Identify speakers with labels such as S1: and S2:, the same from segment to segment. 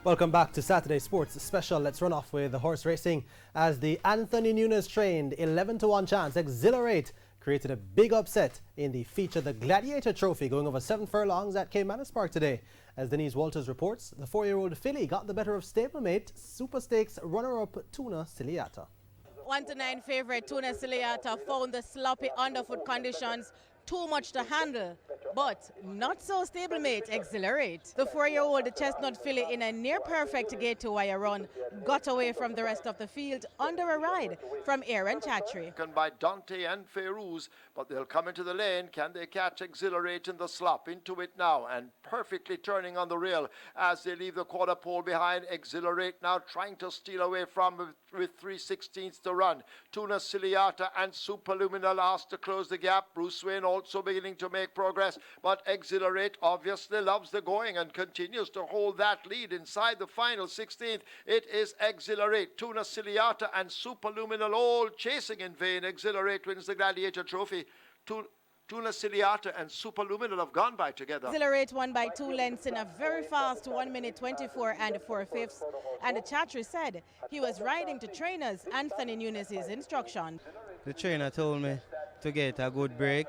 S1: Welcome back to Saturday Sports Special. Let's run off with the horse racing as the Anthony Nunes trained 11-1 chance Exhilarate created a big upset in the feature the Gladiator Trophy going over 7 furlongs at Caymanas Park today. As Denise Walters reports, the 4-year-old filly got the better of stablemate Super Stakes runner-up Tuna Ciliata.
S2: 1-9 favorite Tuna Ciliata found the sloppy underfoot conditions too much to handle, but not so stablemate Exhilarate. The 4-year-old chestnut filly in a near-perfect gate-to-wire run got away from the rest of the field under a ride from Aaron Chatry.
S3: By Dante and Ferouz, but they'll come into the lane. Can they catch Exhilarate in the slop? Into it now and perfectly turning on the rail as they leave the quarter pole behind. Exhilarate now trying to steal away from with 3/16 to run. Tuna Ciliata and Superluminal asked to close the gap. Bruce Wayne also beginning to make progress, but Exhilarate obviously loves the going and continues to hold that lead inside the final 16th. It is Exhilarate, Tuna Ciliata and Superluminal all chasing in vain. Exhilarate wins the Gladiator Trophy. Tuna Ciliata and Superluminal have gone by together.
S2: Exhilarate won by 2 lengths in a very fast 1 minute 24 and 4/5. And Chatry said he was riding to trainers Anthony Nunes' instruction.
S4: The trainer told me to get a good break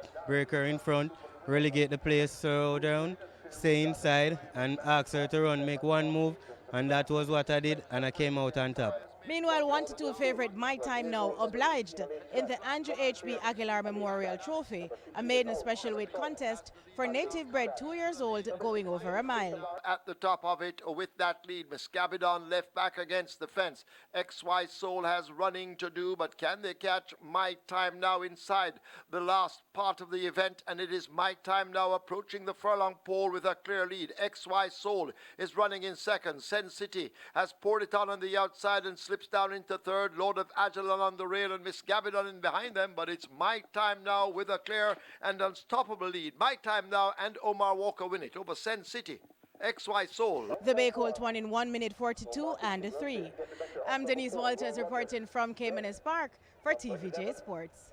S4: her in front, relegate the place, slow down, stay inside, and ask her to run, make one move, and that was what I did, and I came out on top.
S2: Meanwhile, 1-2 favorite My Time Now obliged in the Andrew H.B. Aguilar Memorial Trophy, a maiden special weight contest for native bred 2 years old going over a mile.
S3: At the top of it with that lead, Miscabidon left back against the fence. XY Soul has running to do, but can they catch My Time Now inside the last part of the event? And it is My Time Now approaching the furlong pole with a clear lead. XY Soul is running in second. Sen City has poured it on the outside and slips down into third. Lord of Agilon on the rail and Miscabidon in behind them, but it's My Time Now with a clear and unstoppable lead. My Time Now and Omar Walker win it over Sen City. XY Soul.
S2: The Bay Colt won in 1 minute 42 and 3. I'm Denise Walters reporting from Caymanas Park for TVJ Sports.